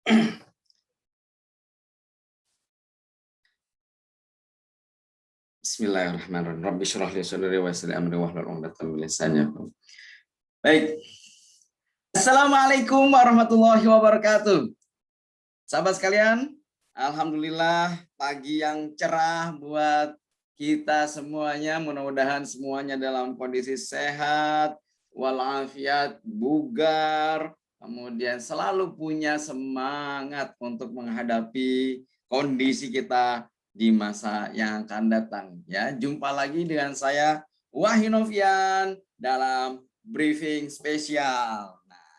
Bismillahirrahmanirrahim. Rabbi syrah li sadri wa yassir li amri wahlul 'uqdatam min lisani yafqahu. Baik. Assalamualaikum warahmatullahi wabarakatuh. Sahabat sekalian, alhamdulillah pagi yang cerah buat kita semuanya. Mudah-mudahan semuanya dalam kondisi sehat, walafiat, bugar, kemudian selalu punya semangat untuk menghadapi kondisi kita di masa yang akan datang. Ya, jumpa lagi dengan saya Wahyu Novian dalam briefing spesial. Nah,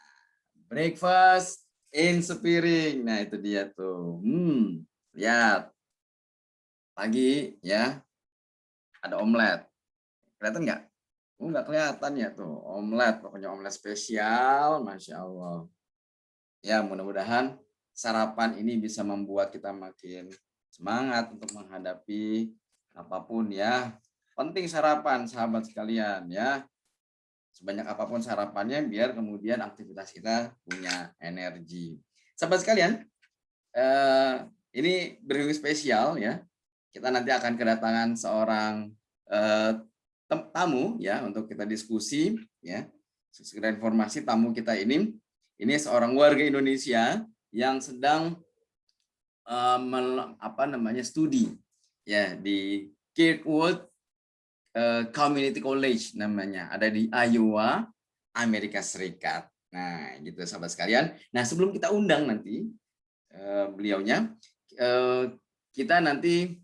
breakfast inspiring. Nah, itu dia tuh. Lihat. Pagi ya. Ada omelet. Kelihatan nggak? Nggak kelihatan ya tuh. Omelet, pokoknya omelet spesial. Masya Allah. Ya, mudah-mudahan sarapan ini bisa membuat kita makin semangat untuk menghadapi apapun ya. Penting sarapan, sahabat sekalian ya. Sebanyak apapun sarapannya biar kemudian aktivitas kita punya energi. Sahabat sekalian, ini briefing spesial ya. Kita nanti akan kedatangan seorang tamu ya untuk kita diskusi ya. Sekedar informasi, tamu kita ini seorang warga Indonesia yang sedang studi ya di Kirkwood Community College namanya, ada di Iowa, Amerika Serikat. Nah, gitu sahabat sekalian. Nah, sebelum kita undang nanti beliaunya, kita nanti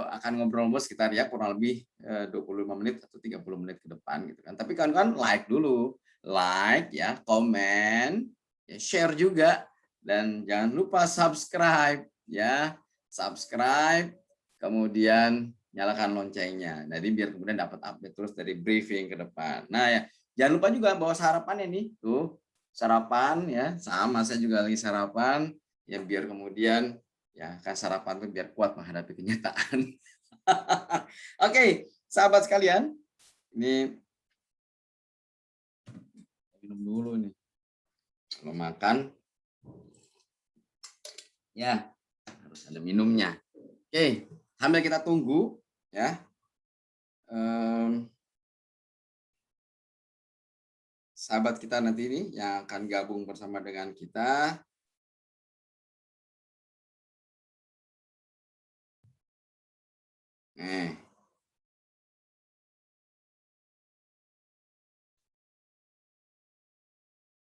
akan ngobrol-ngobrol sekitar ya kurang lebih 25 menit atau 30 menit ke depan gitu kan. Tapi kan like dulu, like ya, komen, ya, share juga, dan jangan lupa subscribe ya, subscribe, kemudian nyalakan loncengnya. Jadi biar kemudian dapat update terus dari briefing ke depan. Nah ya, jangan lupa juga bawa sarapannya nih, tuh sarapan ya, sama saya juga lagi sarapan ya, biar kemudian ya kan sarapan tuh biar kuat menghadapi kenyataan. Oke, sahabat sekalian, ini minum dulu nih. Kalau makan ya harus ada minumnya. Oke, sambil kita tunggu ya. Sahabat kita nanti ini yang akan gabung bersama dengan kita.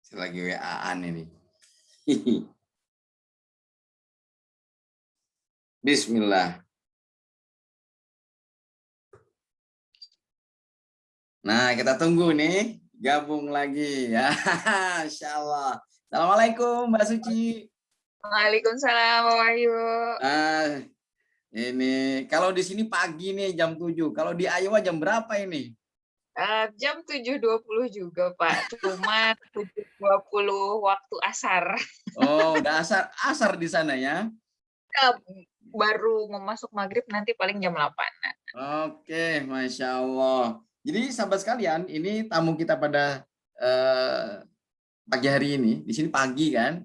Saya lagi WA-an ini. Bismillah. Nah, kita tunggu nih, gabung lagi ya. Insya Allah. Assalamualaikum Mbak Suci. Waalaikumsalam Pak Wahyu. Ini kalau di sini pagi nih jam 7. Kalau di Iowa jam berapa ini? Jam 7.20 juga Pak, cuma 7.20 waktu asar. Oh, udah asar di sana ya? Baru mau masuk maghrib nanti paling jam 8-an. Oke, Masya Allah. Jadi sahabat sekalian, ini tamu kita pada pagi hari ini. Di sini pagi kan?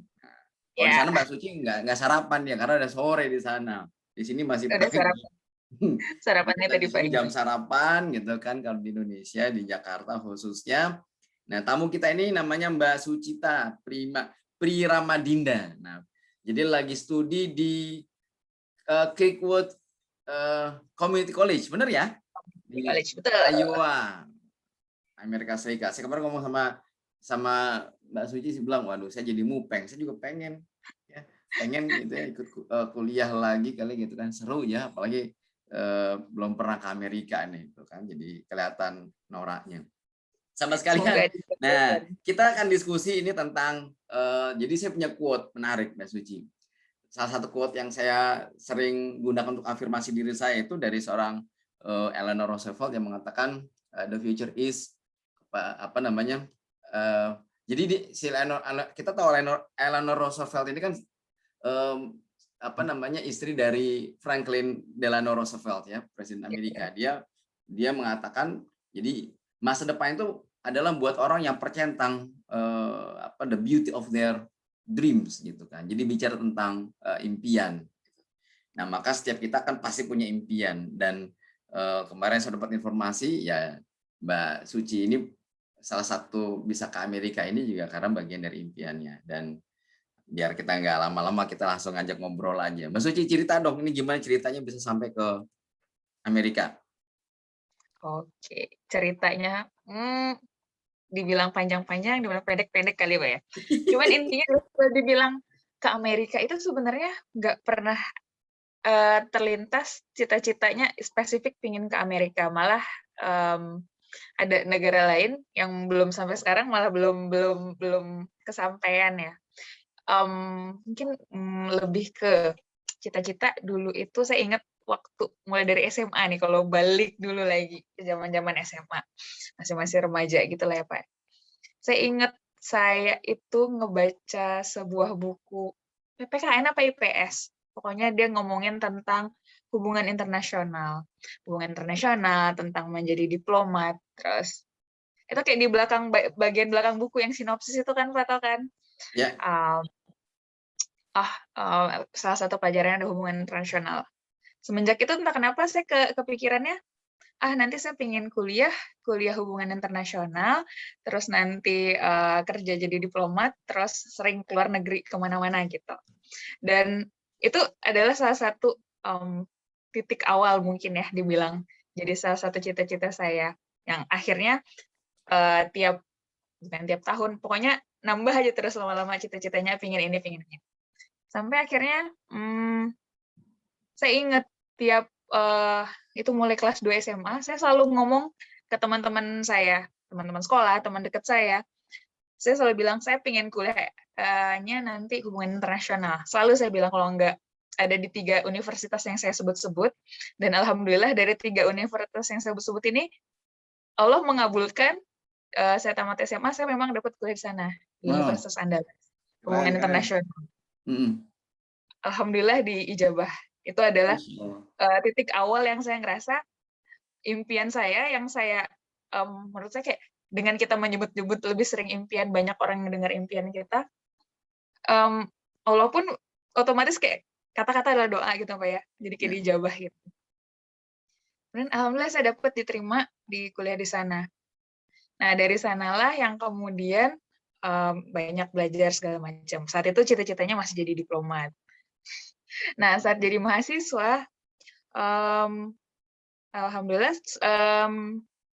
Kalau di sana Mbak Suci nggak sarapan ya, karena ada sore di sana. Di sini masih udah pagi. Sarapannya tadi pagi. Jam sarapan gitu kan kalau di Indonesia, di Jakarta khususnya. Nah, tamu kita ini namanya Mbak Sucita Priramadinda. Nah, jadi lagi studi di Kirkwood Community College, bener ya? Di Iowa, Amerika Serikat. Saya kemarin ngomong sama Mbak Suci, sih bilang, waduh, saya jadi mupeng. Saya juga pengen gitu ya, ikut kuliah lagi kali gitu kan, seru ya, apalagi belum pernah ke Amerika nih, itu kan, jadi kelihatan noraknya. Sama sekalian. Nah, kita akan diskusi ini tentang, jadi saya punya quote menarik Mbak Suci. Salah satu quote yang saya sering gunakan untuk afirmasi diri saya itu dari seorang Eleanor Roosevelt yang mengatakan the future is jadi kita tahu Eleanor Roosevelt ini kan istri dari Franklin Delano Roosevelt ya, Presiden Amerika. Dia mengatakan jadi masa depan itu adalah buat orang yang percaya tentang the beauty of their dreams gitu kan. Jadi bicara tentang impian. Nah, maka setiap kita kan pasti punya impian dan kemarin saya dapat informasi ya Mbak Suci ini salah satu bisa ke Amerika ini juga karena bagian dari impiannya. Dan biar kita nggak lama-lama kita langsung ngajak ngobrol aja. Mbak Suci cerita dong ini gimana ceritanya bisa sampai ke Amerika? Oke, ceritanya dibilang panjang-panjang, dibilang pendek-pendek kali Pak ya. Cuman intinya kalau dibilang ke Amerika itu sebenarnya nggak pernah terlintas cita-citanya spesifik pingin ke Amerika, malah ada negara lain yang belum sampai sekarang malah belum kesampaian ya. Mungkin lebih ke cita-cita dulu itu saya ingat waktu mulai dari SMA nih, kalau balik dulu lagi ke zaman-zaman SMA, masih remaja gitu lah ya Pak. Saya ingat saya itu ngebaca sebuah buku PPKN apa IPS, pokoknya dia ngomongin tentang hubungan internasional, tentang menjadi diplomat, terus itu kayak di belakang bagian belakang buku yang sinopsis itu kan Pak, tau kan? Ya. Salah satu pelajaran ada hubungan internasional. Semenjak itu entah kenapa saya kepikirannya, nanti saya pengen kuliah hubungan internasional, terus nanti kerja jadi diplomat, terus sering keluar negeri kemana-mana gitu. Dan itu adalah salah satu titik awal mungkin ya dibilang. Jadi salah satu cita-cita saya yang akhirnya bukan tiap tahun, pokoknya nambah aja terus lama-lama cita-citanya pingin ini. Sampai akhirnya saya ingat tiap itu mulai kelas 2 SMA, saya selalu ngomong ke teman-teman saya, teman-teman sekolah, teman dekat saya selalu bilang, saya pengen kuliahnya nanti hubungan internasional. Selalu saya bilang kalau enggak ada di 3 universitas yang saya sebut-sebut, dan alhamdulillah dari 3 universitas yang saya sebut ini, Allah mengabulkan, saya tamat SMA, saya memang dapat kuliah di sana, di Universitas Andalas, hubungan internasional. Alhamdulillah diijabah. Itu adalah titik awal yang saya ngerasa impian saya yang saya menurut saya kayak dengan kita menyebut-nyebut lebih sering impian, banyak orang yang dengar impian kita, Allah pun otomatis kayak kata-kata adalah doa gitu Pak ya, jadi kayak dijabah gitu. Dan alhamdulillah saya dapat diterima di kuliah di sana. Nah dari sanalah yang kemudian banyak belajar segala macam. Saat itu cita-citanya masih jadi diplomat. Nah, saat jadi mahasiswa, alhamdulillah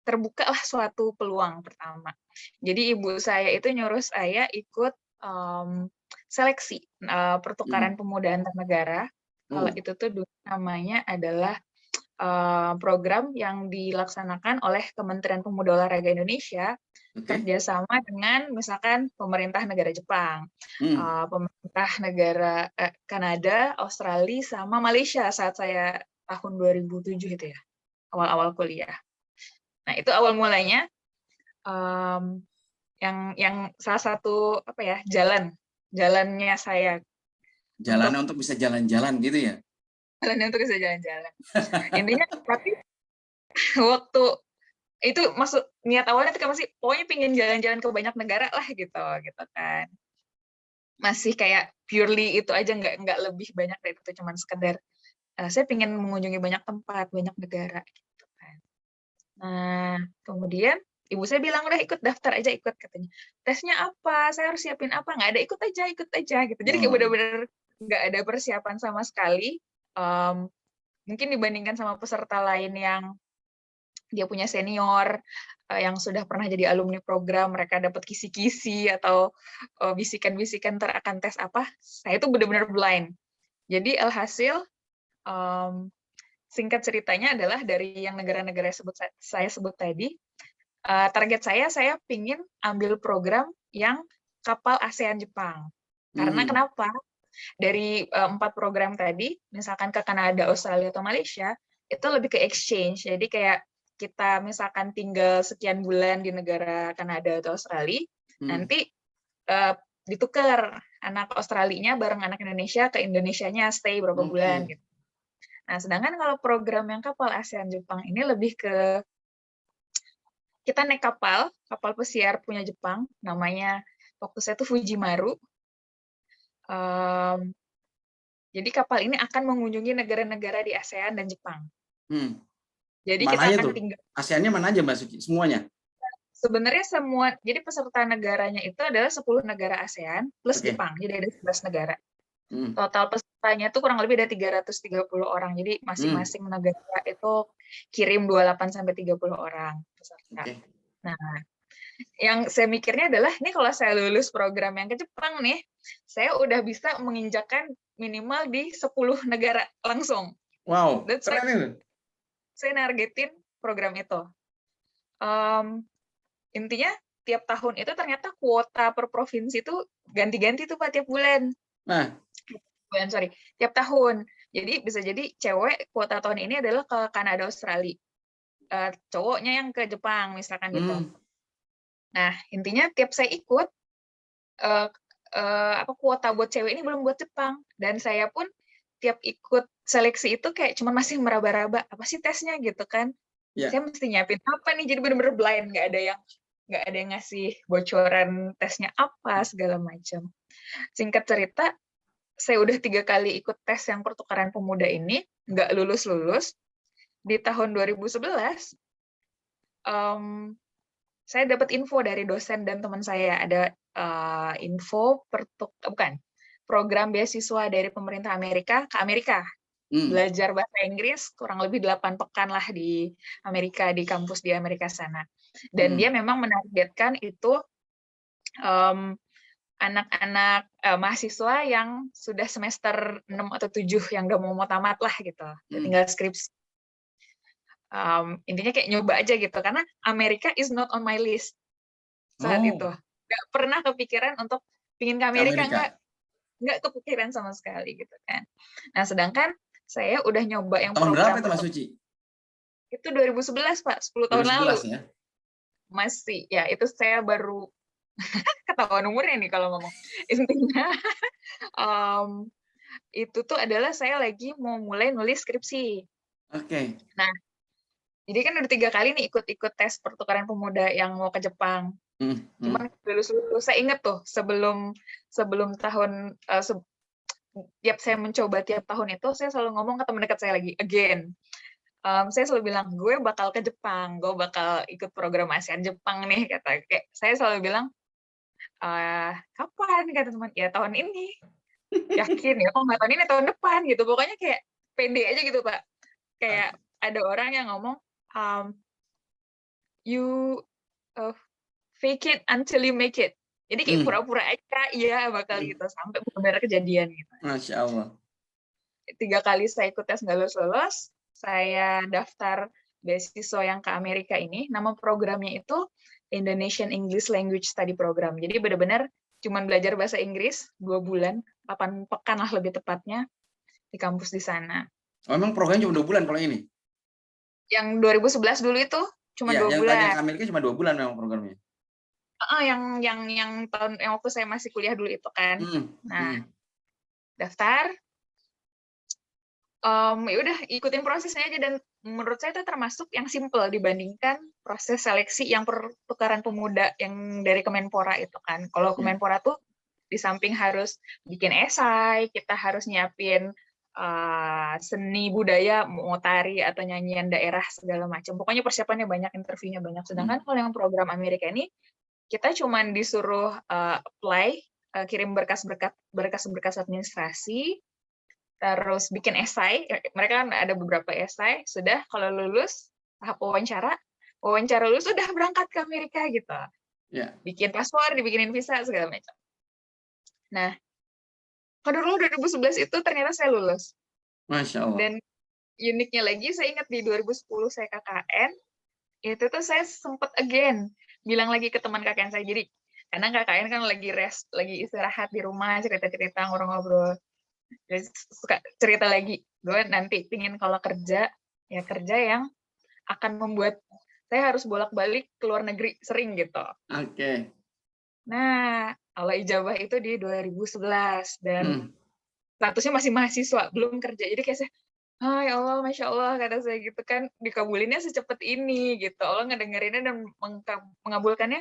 terbukalah suatu peluang pertama. Jadi ibu saya itu nyuruh saya ikut seleksi pertukaran pemuda antar negara. Kalau itu tuh dulu namanya adalah program yang dilaksanakan oleh Kementerian Pemuda Olahraga Indonesia kerjasama dengan misalkan pemerintah negara Jepang, pemerintah negara Kanada, Australia, sama Malaysia saat saya tahun 2007 itu ya, awal-awal kuliah. Nah itu awal mulanya yang salah satu jalannya saya. Jalannya untuk bisa jalan-jalan gitu ya? Jalannya untuk bisa jalan-jalan. Intinya tapi waktu itu maksud niat awalnya itu masih pokoknya pengen jalan-jalan ke banyak negara lah gitu kan, masih kayak purely itu aja, nggak lebih banyak dari itu, cuman sekedar saya pengen mengunjungi banyak tempat, banyak negara gitu kan. Nah kemudian ibu saya bilang udah ikut, daftar aja ikut katanya, tesnya apa, saya harus siapin apa, nggak ada, ikut aja gitu. Jadi kayak benar-benar nggak ada persiapan sama sekali, mungkin dibandingkan sama peserta lain yang dia punya senior yang sudah pernah jadi alumni program, mereka dapat kisi-kisi atau bisikan-bisikan akan tes apa, saya itu benar-benar blind. Jadi alhasil singkat ceritanya adalah dari yang negara-negara saya sebut tadi, target saya pingin ambil program yang kapal ASEAN Jepang. Karena kenapa? Dari 4 program tadi, misalkan ke Kanada, Australia, atau Malaysia, itu lebih ke exchange. Jadi kayak kita misalkan tinggal sekian bulan di negara Kanada atau Australia, nanti ditukar anak Australinya bareng anak Indonesia ke Indonesianya stay berapa bulan gitu. Nah, sedangkan kalau program yang kapal ASEAN Jepang ini lebih ke kita naik kapal pesiar punya Jepang, namanya waktu saya itu Fujimaru. Jadi kapal ini akan mengunjungi negara-negara di ASEAN dan Jepang. Jadi Mana kita aja akan tuh? tinggal. ASEAN-nya mana aja Mbak Suci? Semuanya? Sebenarnya semua, jadi peserta negaranya itu adalah 10 negara ASEAN plus Oke. Jepang, jadi ada 11 negara. Hmm. Total pesertanya itu kurang lebih ada 330 orang, jadi masing-masing negara itu kirim 28-30 orang peserta. Oke. Nah, yang saya mikirnya adalah, ini kalau saya lulus program yang ke Jepang nih, saya udah bisa menginjakan minimal di 10 negara langsung. Wow, Dan keren itu. saya nargetin program itu. Intinya tiap tahun itu ternyata kuota per provinsi itu ganti-ganti tuh Pak tiap bulan. Nah, tiap tahun. Jadi bisa jadi cewek kuota tahun ini adalah ke Kanada, Australia. Cowoknya yang ke Jepang misalkan gitu. Nah, intinya tiap saya ikut kuota buat cewek ini belum buat Jepang, dan saya pun tiap ikut seleksi itu kayak cuma masih meraba-raba apa sih tesnya gitu kan. Saya mesti nyiapin apa nih, jadi bener-bener blind, nggak ada yang ngasih bocoran tesnya apa segala macam. Singkat cerita, saya udah 3 kali ikut tes yang pertukaran pemuda ini, nggak lulus-lulus. Di tahun 2011 saya dapat info dari dosen dan teman saya, ada program beasiswa dari pemerintah Amerika ke Amerika. Belajar bahasa Inggris kurang lebih 8 pekan lah di Amerika, di kampus di Amerika sana. Dan dia memang menargetkan itu anak-anak mahasiswa yang sudah semester 6 atau 7 yang udah mau tamat lah gitu. Tinggal skripsi. Intinya kayak nyoba aja gitu, karena Amerika is not on my list saat itu. Nggak pernah kepikiran untuk pingin ke Amerika, nggak kepikiran sama sekali gitu kan. Nah, sedangkan saya udah nyoba yang tahun program berapa itu Mas Suci? Itu 2011 Pak, 10 tahun 2011, lalu. Ya? Masih, ya itu saya baru ketahuan umurnya nih kalau ngomong. Intinya itu tuh adalah saya lagi mau mulai nulis skripsi. Oke. Nah, jadi kan udah 3 kali nih ikut tes pertukaran pemuda yang mau ke Jepang. Cuman lulus, saya inget tuh sebelum tahun tiap saya mencoba tiap tahun itu, saya selalu ngomong ke teman dekat saya lagi, again. Saya selalu bilang, gue bakal ke Jepang, gue bakal ikut program ASEAN Jepang nih, kata. Kayak saya selalu bilang, kapan, kata teman, ya tahun ini. Yakin ya, nggak tahun ini, tahun depan gitu. Pokoknya kayak pede aja gitu Pak. Kayak ada orang yang ngomong, you fake it until you make it. Jadi kayak pura-pura aja, iya bakal gitu, sampai benar kejadian gitu. Masya Allah. 3 kali saya ikut tes nggak lulus, saya daftar beasiswa yang ke Amerika ini. Nama programnya itu Indonesian English Language Study Program. Jadi benar-benar cuma belajar bahasa Inggris 2 bulan, 8 pekan lah lebih tepatnya, di kampus di sana. Oh, memang programnya cuma 2 bulan kalau ini? Yang 2011 dulu itu cuma 2 bulan. Yang ke Amerika cuma 2 bulan memang programnya? Yang waktu saya masih kuliah dulu itu kan. Nah, daftar, ya udah ikutin prosesnya aja, dan menurut saya itu termasuk yang simple dibandingkan proses seleksi yang pertukaran pemuda yang dari Kemenpora itu kan. Kalau Kemenpora tuh di samping harus bikin esai, kita harus nyiapin seni budaya, mau tari atau nyanyian daerah segala macam. Pokoknya persiapannya banyak, interviewnya banyak. Sedangkan kalau yang program Amerika ini, kita cuma disuruh apply, kirim berkas-berkas administrasi, terus bikin esai. Mereka kan ada beberapa esai. Sudah, kalau lulus tahap wawancara lulus sudah berangkat ke Amerika gitu. Bikin paspor, dibikinin visa segala macam. Nah, pada dulu 2011 itu ternyata saya lulus. Masya Allah. Dan uniknya lagi, saya ingat di 2010 saya KKN, itu tuh saya sempat again bilang lagi ke teman KKN saya. Jadi karena KKN kan lagi istirahat di rumah, cerita-cerita, ngobrol-ngobrol. Jadi suka cerita lagi, gue nanti pingin kalau kerja yang akan membuat saya harus bolak-balik ke luar negeri sering gitu. Oke. Nah, kalau ijabah itu di 2011 dan statusnya masih mahasiswa, belum kerja. Jadi kayak saya, ya Allah, Masya Allah, kata saya gitu kan, dikabulinnya secepat ini gitu. Allah ngedengerinnya dan mengabulkannya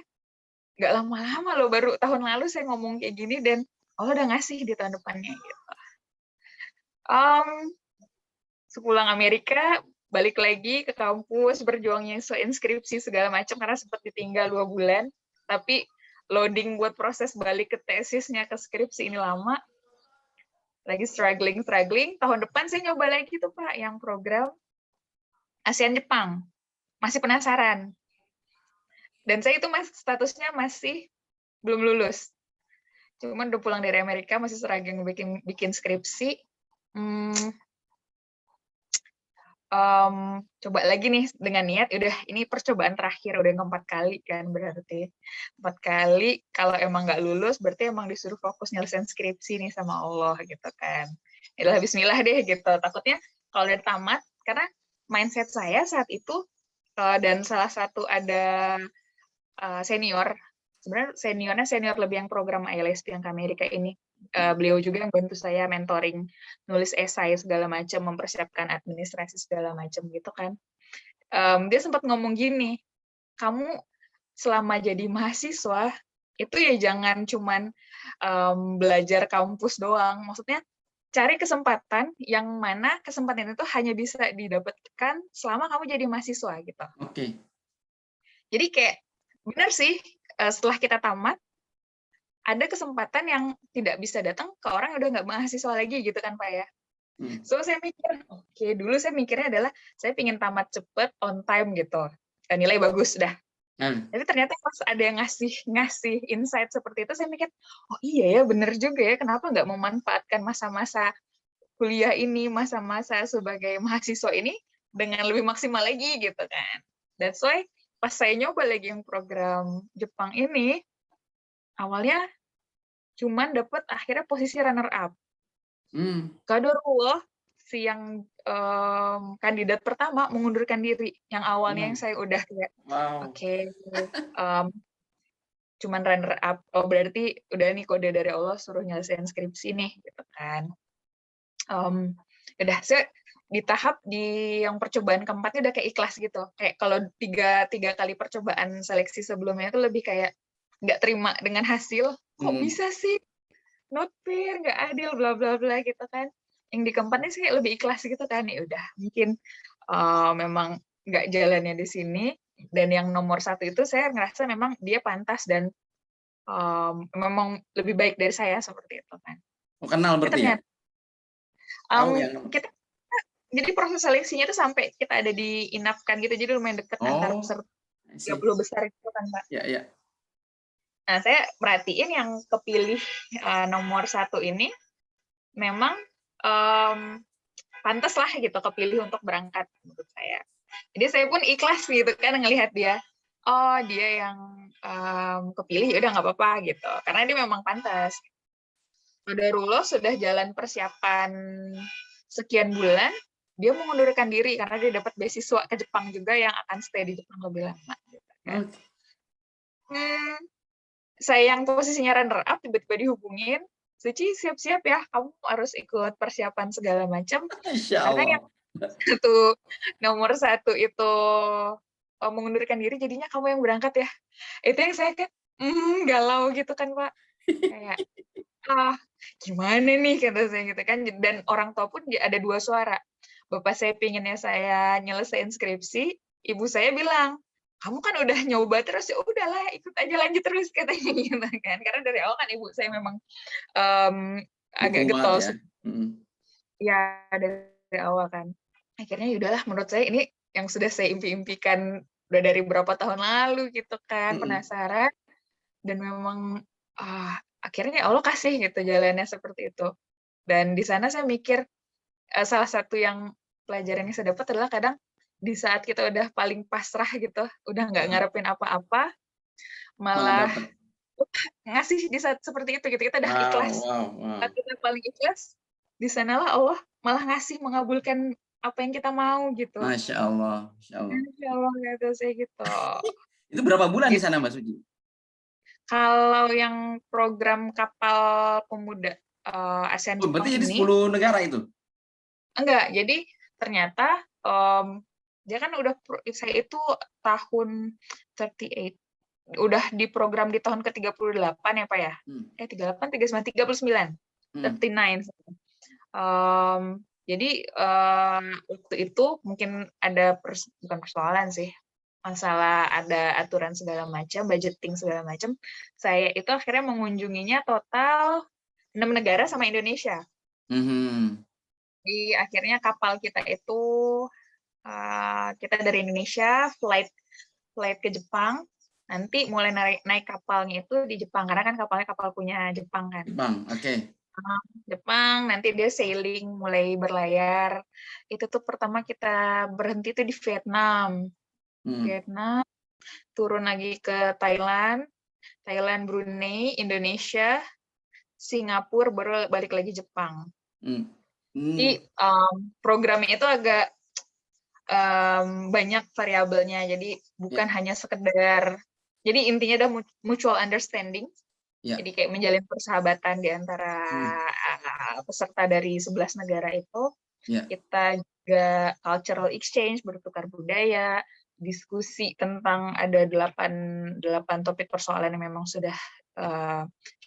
nggak lama-lama loh, baru tahun lalu saya ngomong kayak gini, dan Allah udah ngasih di tahun depannya gitu. Um, Sepulang Amerika, balik lagi ke kampus, berjuang nyusun inskripsi segala macam karena sempat ditinggal 2 bulan. Tapi loading buat proses balik ke tesisnya ke skripsi ini lama. Lagi struggling. Tahun depan saya nyoba lagi tuh Pak, yang program ASEAN Jepang. Masih penasaran. Dan saya itu statusnya masih belum lulus. Cuman udah pulang dari Amerika, masih struggling bikin skripsi. Coba lagi nih dengan niat, udah ini percobaan terakhir, udah yang keempat kali kan berarti. 4 kali, kalau emang nggak lulus, berarti emang disuruh fokus nyelesain skripsi nih sama Allah gitu kan. Yalah, bismillah deh gitu. Takutnya kalau udah tamat, karena mindset saya saat itu, dan salah satu ada senior, sebenarnya seniornya senior lebih yang program ILST yang ke Amerika ini. Beliau juga yang bantu saya mentoring, nulis esai segala macam, mempersiapkan administrasi segala macam gitu kan. Dia sempat ngomong gini, kamu selama jadi mahasiswa itu ya jangan cuman belajar kampus doang. Maksudnya cari kesempatan yang mana kesempatan itu hanya bisa didapatkan selama kamu jadi mahasiswa gitu. Oke. Jadi kayak benar sih, setelah kita tamat ada kesempatan yang tidak bisa datang ke orang yang udah nggak mahasiswa lagi gitu kan Pak ya. So saya mikir, oke, dulu saya mikirnya adalah saya pingin tamat cepet, on time gitu, nilai bagus dah. Tapi ternyata pas ada yang ngasih insight seperti itu, saya mikir, oh iya ya, bener juga ya, kenapa nggak memanfaatkan masa-masa kuliah ini, masa-masa sebagai mahasiswa ini dengan lebih maksimal lagi gitu kan. That's why pas saya nyoba lagi yang program Jepang ini, awalnya cuman dapat akhirnya posisi runner up. Qadarullah si yang kandidat pertama mengundurkan diri, yang awalnya yang saya udah kayak oke, cuman runner up, oh berarti udah nih kode dari Allah suruh nyelesain skripsi nih gitu kan. Udah saya di tahap di yang percobaan keempatnya udah kayak ikhlas gitu, kayak kalau tiga kali percobaan seleksi sebelumnya itu lebih kayak nggak terima dengan hasil, kok bisa sih not fair, nggak adil, bla bla bla gitu kan. Yang di keempatnya sih kayak lebih ikhlas gitu kan, ya udah mungkin memang nggak jalannya di sini, dan yang nomor 1 itu saya ngerasa memang dia pantas dan memang lebih baik dari saya seperti itu kan. Oh, kenal berarti ya? Kita jadi proses seleksinya itu sampai kita ada di inapkan gitu, jadi lumayan dekat antar peserta 30 besar itu kan Pak. Iya. Nah, saya perhatiin yang kepilih nomor 1 ini memang pantas lah gitu kepilih untuk berangkat menurut saya. Jadi saya pun ikhlas gitu kan ngelihat dia. Oh, dia yang kepilih, ya udah nggak apa-apa gitu. Karena dia memang pantas. Qadarullah sudah jalan persiapan sekian bulan, dia mengundurkan diri karena dia dapat beasiswa ke Jepang juga yang akan stay di Jepang lebih lama. Gitu kan. Saya yang posisinya runner up tiba-tiba dihubungin, Suci siap-siap ya, kamu harus ikut persiapan segala macam. Karena yang nomor 1 itu mengundurkan diri, jadinya kamu yang berangkat ya. Itu yang saya kayak galau gitu kan Pak. Kayak gimana nih kata saya gitu kan. Dan orang tua pun ada 2 suara. Bapak saya pinginnya saya nyelesain skripsi, ibu saya bilang, kamu kan udah nyoba terus, ya udahlah ikut aja lanjut terus katanya gitu kan. Karena dari awal kan ibu saya memang agak getol ya dari awal kan. Akhirnya ya udahlah, menurut saya ini yang sudah saya impi-impikan udah dari berapa tahun lalu gitu kan, penasaran, dan memang akhirnya Allah kasih gitu jalannya seperti itu. Dan di sana saya mikir salah satu yang pelajaran yang saya dapat adalah kadang di saat kita udah paling pasrah gitu, udah nggak ngarepin apa-apa, malah ngasih di saat seperti itu gitu, kita udah ikhlas. Saat kita paling ikhlas, di sanalah Allah malah ngasih, mengabulkan apa yang kita mau gitu. Masya Allah. Masya Allah kata saya gitu. Itu berapa bulan di sana Mbak Suci? Kalau yang program kapal pemuda ASEAN Jepang berarti jadi ini 10 negara itu? Enggak, jadi ternyata dia kan udah saya itu tahun 38 udah di program di tahun ke-38 ya Pak ya? 38, 39, 39, 39. Jadi waktu itu mungkin ada bukan persoalan sih, masalah ada aturan segala macam, budgeting segala macam. Saya itu akhirnya mengunjunginya total 6 negara sama Indonesia. Jadi akhirnya kapal kita itu kita dari Indonesia flight ke Jepang. Nanti mulai naik kapalnya itu di Jepang karena kan kapalnya kapal punya Jepang kan. Jepang, oke. Jepang, nanti dia sailing mulai berlayar. Itu tuh pertama kita berhenti tuh di Vietnam. Vietnam, turun lagi ke Thailand, Brunei, Indonesia, Singapura, baru balik lagi Jepang. Jadi programnya itu agak banyak variabelnya, jadi bukan hanya sekedar, jadi intinya ada mutual understanding, jadi kayak menjalin persahabatan di antara peserta dari 11 negara itu. Kita juga cultural exchange, bertukar budaya, diskusi tentang ada 8 topik persoalan yang memang sudah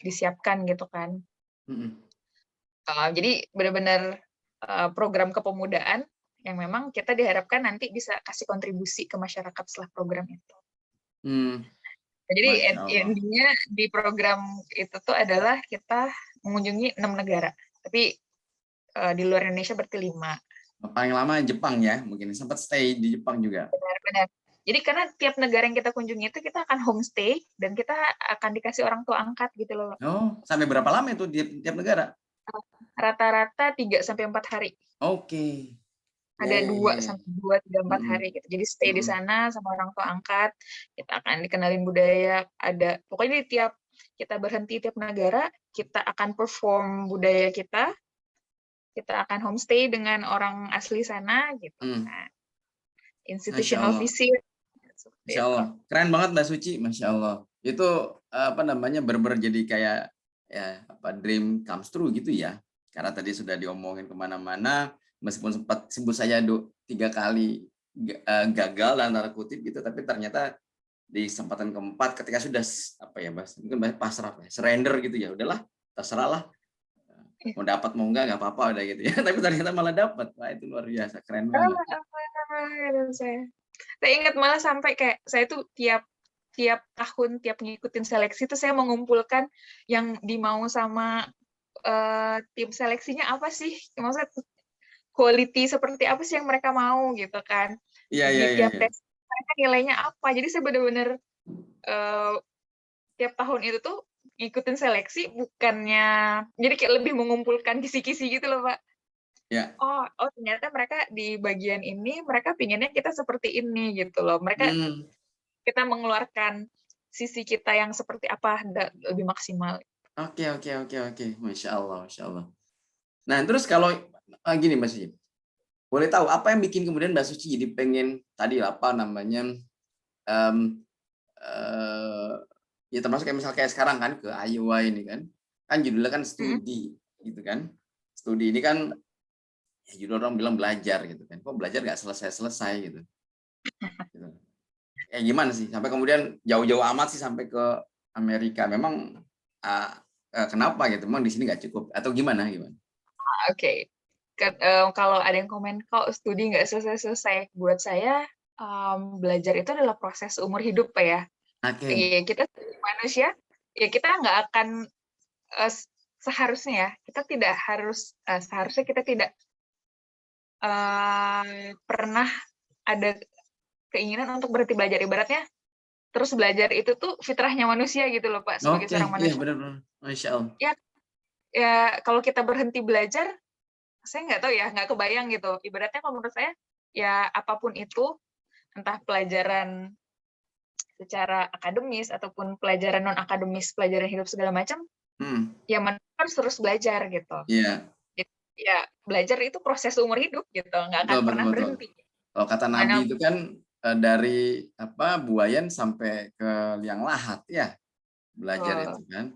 disiapkan gitu kan. Jadi benar-benar program kepemudaan yang memang kita diharapkan nanti bisa kasih kontribusi ke masyarakat setelah program itu. Jadi intinya di program itu tuh adalah kita mengunjungi 6 negara, tapi di luar Indonesia berarti 5. Paling lama Jepang ya, mungkin sempat stay di Jepang juga. Benar-benar. Jadi karena tiap negara yang kita kunjungi itu kita akan homestay dan kita akan dikasih orang tua angkat gitu loh. Oh, sampai berapa lama itu di tiap negara? Rata-rata 3 sampai 4 hari. Oke. Ada 2 sampai 2, 3, 4 hari gitu. Jadi stay di sana sama orang tua angkat. Kita akan dikenalin budaya. Pokoknya di tiap kita berhenti tiap negara, kita akan perform budaya kita. Kita akan homestay dengan orang asli sana gitu. Nah, institutional visit. Masya Allah. Keren banget Mbak Suci, Masya Allah. Itu benar-benar jadi kayak dream comes true gitu ya. Karena tadi sudah diomongin kemana-mana, meskipun sempat sebut saya 3 kali gagal dalam tanda kutip gitu, tapi ternyata di kesempatan keempat ketika sudah mungkin pasrah, surrender gitu ya, udahlah terserah lah, mau dapat mau enggak apa-apa udah gitu ya. Tapi ternyata malah dapat. Wah, itu luar biasa, keren banget. Saya ingat malah sampai kayak saya tuh tiap tahun tiap ngikutin seleksi tuh saya mengumpulkan yang dimau sama tim seleksinya apa sih, maksudnya quality seperti apa sih yang mereka mau gitu kan. Di tiap tes mereka nilainya apa, jadi saya benar-benar tiap tahun itu tuh ngikutin seleksi bukannya jadi kayak lebih mengumpulkan kisi-kisi gitu loh Pak. Oh ternyata mereka di bagian ini mereka pinginnya kita seperti ini gitu loh. Kita mengeluarkan sisi kita yang seperti apa lebih maksimal. Oke. Masya Allah. Nah, terus kalau gini Mbak Suci, boleh tahu apa yang bikin kemudian Mbak Suci jadi pengen tadi ya termasuk kayak sekarang kan ke Iowa ini kan judulnya kan studi gitu kan. Studi ini kan ya judul orang bilang belajar gitu kan. Kok belajar nggak selesai gitu. Gimana sih sampai kemudian jauh-jauh amat sih sampai ke Amerika? Memang kenapa gitu? Memang di sini nggak cukup atau gimana? Oke. Kalau ada yang komen kok studi nggak selesai-selesai, buat saya belajar itu adalah proses umur hidup Pak ya. Kita manusia ya kita nggak akan seharusnya kita tidak pernah ada keinginan untuk berhenti belajar. Ibaratnya terus belajar itu tuh fitrahnya manusia gitu loh Pak, sebagai seorang manusia. Iya benar-benar. Masya Allah. Ya kalau kita berhenti belajar, saya nggak tahu ya, nggak kebayang gitu. Ibaratnya kalau menurut saya ya apapun itu, entah pelajaran secara akademis ataupun pelajaran non akademis, pelajaran hidup segala macam, ya manusia harus terus belajar gitu. Ya belajar itu proses umur hidup gitu, nggak akan pernah berhenti. Kalau kata Nabi itu kan dari buayan sampai ke liang lahat ya, belajar itu kan.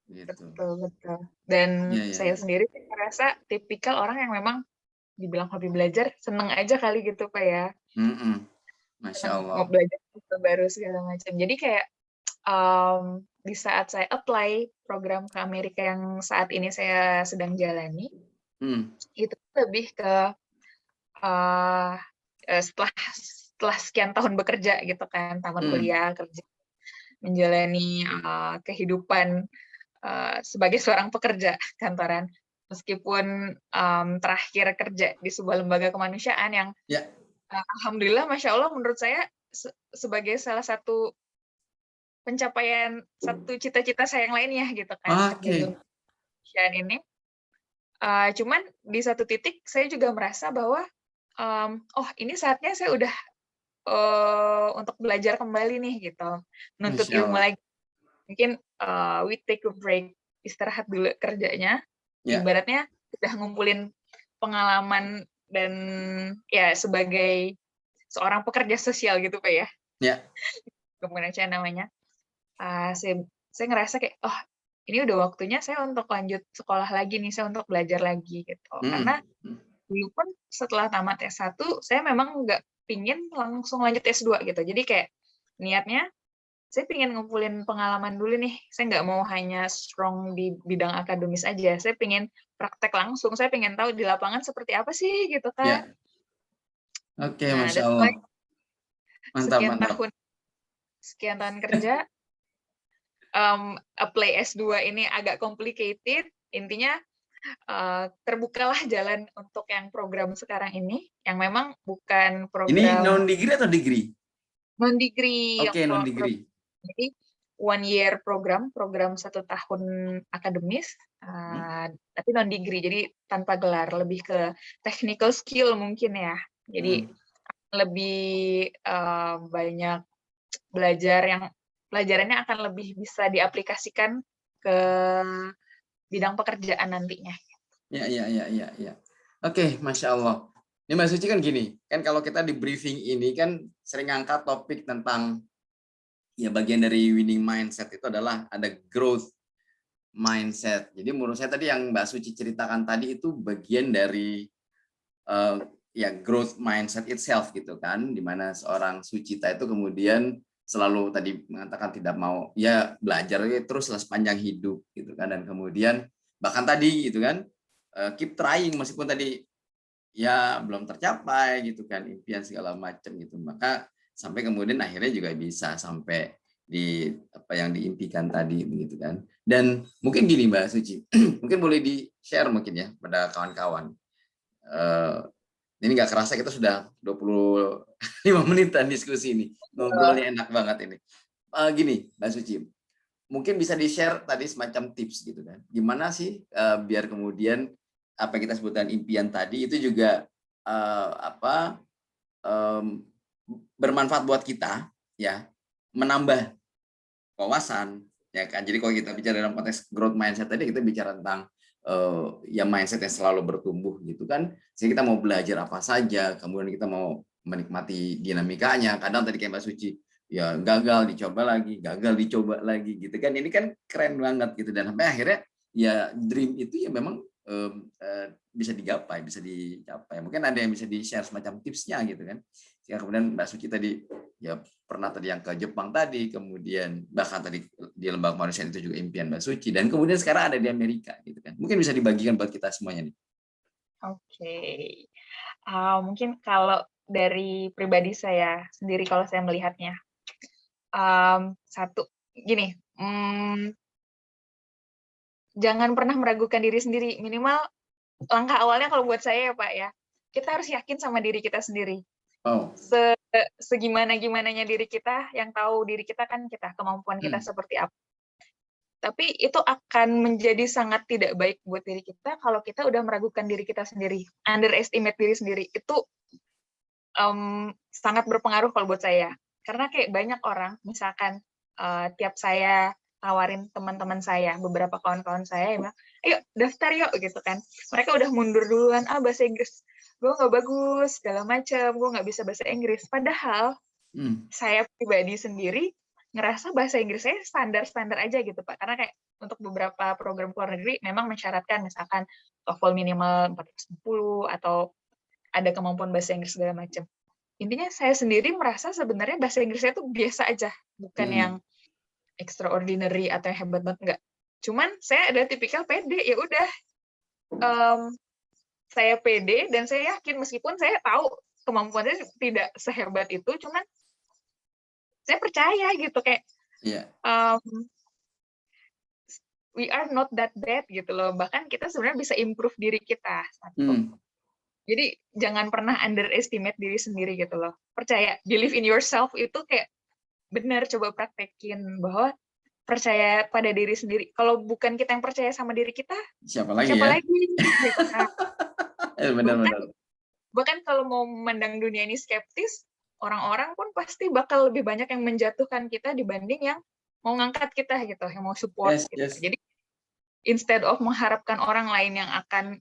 Gitu. Betul. Dan saya sendiri merasa tipikal orang yang memang dibilang hobi belajar, seneng aja kali gitu Pak ya. Masya Allah. Mau belajar baru segala macam. Jadi kayak di saat saya apply program ke Amerika yang saat ini saya sedang jalani, itu lebih ke setelah sekian tahun bekerja gitu kan, tamat kuliah, kerja, menjalani kehidupan sebagai seorang pekerja kantoran, meskipun terakhir kerja di sebuah lembaga kemanusiaan yang alhamdulillah, masya Allah, menurut saya sebagai salah satu pencapaian satu cita-cita saya yang lainnya gitu kan, kerja di kemanusiaan ini. Cuman di satu titik saya juga merasa bahwa oh ini saatnya saya udah untuk belajar kembali nih gitu, nuntut ilmu lagi. Mungkin we take a break, istirahat dulu kerjanya, ibaratnya udah ngumpulin pengalaman dan ya sebagai seorang pekerja sosial gitu Pak ya. Kemanusiaan namanya. Saya ngerasa kayak, oh ini udah waktunya saya untuk lanjut sekolah lagi nih, saya untuk belajar lagi gitu. Karena dulu pun setelah tamat S1, saya memang nggak pingin langsung lanjut S2 gitu. Jadi kayak niatnya, saya pingin ngumpulin pengalaman dulu nih. Saya nggak mau hanya strong di bidang akademis aja. Saya pingin praktek langsung. Saya pingin tahu di lapangan seperti apa sih gitu kan. Oke, Masya Allah. Mantap, sekian tahun kerja, apply S2 ini agak complicated. Intinya terbukalah jalan untuk yang program sekarang ini, yang memang bukan program. Ini non-degree atau degree? Non-degree. Oke, non-degree. Jadi 1 year program 1 tahun akademis, tapi non-degree, jadi tanpa gelar, lebih ke technical skill mungkin ya. Jadi lebih banyak belajar yang pelajarannya akan lebih bisa diaplikasikan ke bidang pekerjaan nantinya. Ya. Oke, Masya Allah. Ini Mbak Suci kan gini, kan kalau kita di briefing ini kan sering angkat topik tentang ya bagian dari winning mindset itu adalah ada growth mindset. Jadi menurut saya tadi yang Mbak Suci ceritakan tadi itu bagian dari ya growth mindset itself gitu kan, di mana seorang Sucita itu kemudian selalu tadi mengatakan tidak mau ya belajar terus sepanjang hidup gitu kan, dan kemudian bahkan tadi gitu kan keep trying meskipun tadi ya belum tercapai gitu kan, impian segala macam gitu, maka sampai kemudian akhirnya juga bisa sampai di apa yang diimpikan tadi begitu kan. Dan mungkin gini Mbak Suci, mungkin boleh di share mungkin ya pada kawan-kawan. Ini nggak kerasa kita sudah 25 menitan diskusi ini, ngobrolnya enak banget ini. Gini Mbak Suci, mungkin bisa di-share tadi semacam tips gitu kan, gimana sih biar kemudian apa yang kita sebutkan impian tadi itu juga bermanfaat buat kita ya, menambah wawasan ya kan. Jadi kalau kita bicara dalam konteks growth mindset tadi, kita bicara tentang ya mindset yang selalu bertumbuh gitu kan, sehingga kita mau belajar apa saja, kemudian kita mau menikmati dinamikanya. Kadang tadi kayak Mbak Suci ya gagal dicoba lagi gitu kan, ini kan keren banget gitu, dan sampai akhirnya ya dream itu ya memang bisa dicapai. Mungkin ada yang bisa di-share semacam tipsnya gitu kan, sehingga kemudian Mbak Suci tadi ya pernah tadi yang ke Jepang tadi, kemudian bahkan tadi di lembaga kemanusiaan itu juga impian Mbak Suci, dan kemudian sekarang ada di Amerika gitu kan, mungkin bisa dibagikan buat kita semuanya nih. Oke. Mungkin kalau dari pribadi saya sendiri, kalau saya melihatnya, satu gini, jangan pernah meragukan diri sendiri. Minimal langkah awalnya kalau buat saya ya Pak ya, kita harus yakin sama diri kita sendiri. Segimana-gimananya diri kita, yang tahu diri kita kan kita, kemampuan kita seperti apa. Tapi itu akan menjadi sangat tidak baik buat diri kita kalau kita udah meragukan diri kita sendiri, underestimate diri sendiri. Itu sangat berpengaruh kalau buat saya. Karena kayak banyak orang, misalkan tiap saya tawarin teman-teman saya, beberapa kawan-kawan saya yang bilang, ayo daftar yuk gitu kan. Mereka udah mundur duluan, bahasa Inggris gue nggak bagus, segala macam, gue nggak bisa bahasa Inggris. Padahal saya pribadi sendiri ngerasa bahasa Inggris saya standar-standar aja gitu Pak. Karena kayak untuk beberapa program luar negeri memang mensyaratkan misalkan TOEFL minimal 450 atau ada kemampuan bahasa Inggris segala macam. Intinya saya sendiri merasa sebenarnya bahasa Inggris saya tuh biasa aja, bukan yang extraordinary atau yang hebat banget enggak. Cuman saya ada tipikal pede, ya udah saya pede dan saya yakin meskipun saya tahu kemampuannya tidak sehebat itu, cuman saya percaya gitu kayak we are not that bad gitu loh. Bahkan kita sebenarnya bisa improve diri kita. Jadi jangan pernah underestimate diri sendiri gitu loh. Percaya, believe in yourself itu kayak benar, coba praktekin bahwa percaya pada diri sendiri. Kalau bukan kita yang percaya sama diri kita, siapa lagi siapa ya? lagi? Gitu kan. Benar-benar. Bahkan kalau mau memandang dunia ini skeptis, orang-orang pun pasti bakal lebih banyak yang menjatuhkan kita dibanding yang mau ngangkat kita gitu, yang mau support gitu. Jadi instead of mengharapkan orang lain yang akan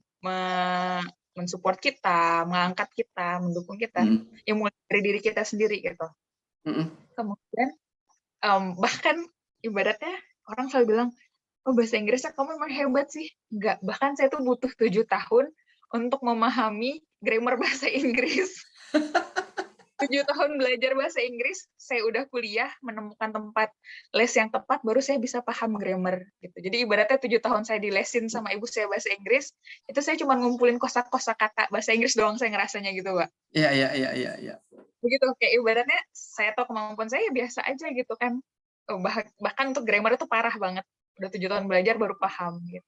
mensupport kita, mengangkat kita, mendukung kita, yang mulai dari diri kita sendiri gitu. Kemudian bahkan ibaratnya orang selalu bilang, oh bahasa Inggrisnya kamu memang hebat sih. Enggak, bahkan saya tuh butuh 7 tahun untuk memahami grammar bahasa Inggris. 7 tahun belajar bahasa Inggris, saya udah kuliah, menemukan tempat les yang tepat, baru saya bisa paham grammar. Gitu. Jadi ibaratnya 7 tahun saya dilesin sama ibu saya bahasa Inggris, itu saya cuma ngumpulin kosa-kosa kata bahasa Inggris doang saya ngerasanya gitu, Pak. Iya. Begitu, kayak ibaratnya saya tahu kemampuan saya biasa aja gitu kan. Bahkan untuk grammar itu parah banget. Udah 7 tahun belajar baru paham gitu.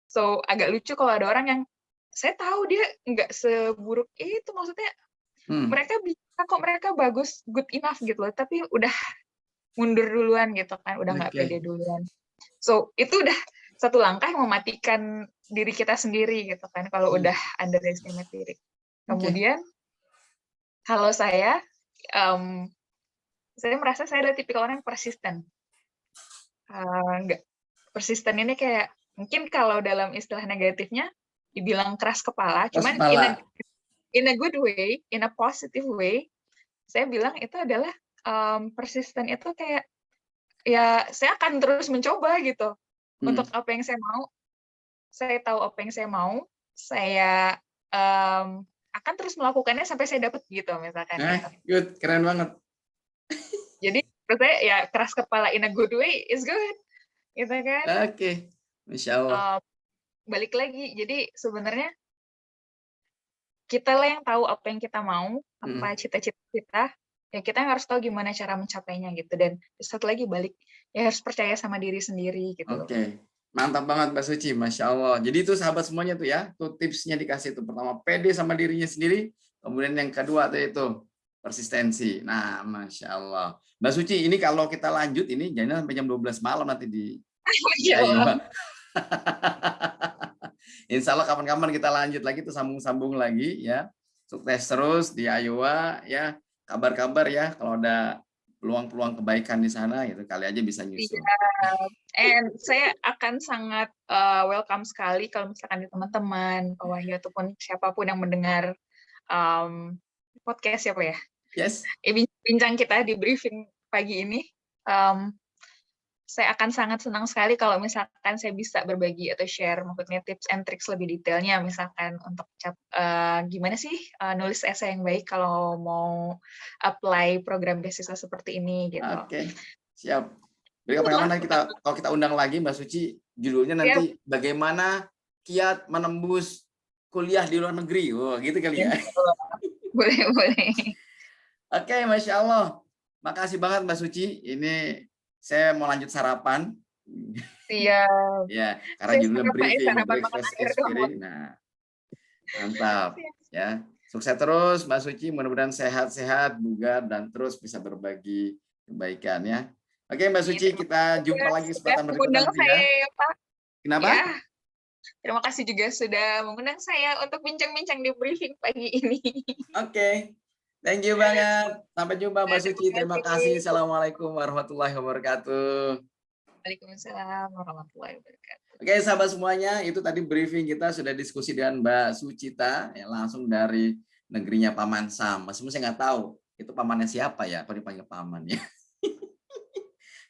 So, agak lucu kalau ada orang yang saya tahu dia nggak seburuk itu, maksudnya mereka bisa kok, mereka bagus, good enough gitu loh, tapi udah mundur duluan gitu kan, udah nggak pede duluan. So, itu udah satu langkah yang mematikan diri kita sendiri gitu kan, kalau udah underestimate diri. Kemudian, kalau saya merasa saya adalah tipikal orang yang persisten. Persisten ini kayak, mungkin kalau dalam istilah negatifnya, dibilang keras kepala, cuman in a good way, in a positive way, saya bilang itu adalah persisten itu kayak, ya saya akan terus mencoba gitu, untuk apa yang saya mau. Saya tahu apa yang saya mau, saya akan terus melakukannya sampai saya dapat gitu, misalkan. Good, keren banget. Jadi menurut saya ya keras kepala in a good way is good, gitu kan? Oke, Masya Allah. Balik lagi, jadi sebenarnya kita lah yang tahu apa yang kita mau, apa cita-cita kita, ya kita harus tahu gimana cara mencapainya gitu. Dan satu lagi balik, ya harus percaya sama diri sendiri gitu. Oke. Mantap banget Mbak Suci, Masya Allah. Jadi itu sahabat semuanya tuh ya, tuh tipsnya dikasih tuh. Pertama, pede sama dirinya sendiri. Kemudian yang kedua tuh itu, persistensi. Nah, Masya Allah. Mbak Suci, ini kalau kita lanjut, ini jangan sampai jam 12 malam nanti di Iowa. Insya Allah kapan-kapan kita lanjut lagi tuh, sambung-sambung lagi ya. Sukses terus di Iowa ya. Kabar-kabar ya, kalau ada peluang-peluang kebaikan di sana, itu kali aja bisa nyusul. And saya akan sangat welcome sekali kalau misalkan di teman-teman, Pak Wahyu ataupun siapapun yang mendengar podcast siapa ya? Yes. Bincang kita di briefing pagi ini. Saya akan sangat senang sekali kalau misalkan saya bisa berbagi atau share maksudnya tips and tricks lebih detailnya, misalkan untuk gimana sih nulis esai yang baik kalau mau apply program beasiswa seperti ini gitu. Oke, siap. Jadi kapan-kapan kalau kita undang lagi Mbak Suci, judulnya nanti bagaimana kiat menembus kuliah di luar negeri. Oh, gitu kali ya. Boleh. Oke, Masya Allah. Makasih banget Mbak Suci. Ini saya mau lanjut sarapan. Iya. Ya, karena judulnya briefing, breakfast experience. Nah, mantap. Ya, sukses terus Mbak Suci. Mudah-mudahan sehat-sehat, bugar, dan terus bisa berbagi kebaikan ya. Oke, Mbak Suci, kita jumpa lagi kesempatan berikutnya nanti ya. Pak. Kenapa? Ya. Terima kasih juga sudah mengundang saya untuk bincang-bincang di briefing pagi ini. Oke. Thank you banget. Sampai jumpa Mbak Suci. Terima kasih. Assalamualaikum warahmatullahi wabarakatuh. Waalaikumsalam warahmatullahi wabarakatuh. Oke, sahabat semuanya, itu tadi briefing kita sudah diskusi dengan Mbak Sucita ya, langsung dari negerinya Paman Sam. Mas saya nggak tahu itu pamannya siapa ya, apa dipanggil paman ya.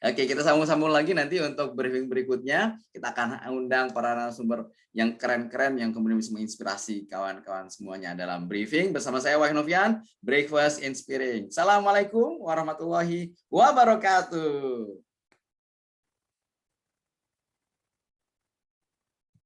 Oke, kita sambung-sambung lagi nanti untuk briefing berikutnya. Kita akan undang para narasumber yang keren-keren yang kemudian bisa menginspirasi kawan-kawan semuanya dalam briefing. Bersama saya Wahyu Novian, Breakfast Inspiring. Assalamualaikum warahmatullahi wabarakatuh.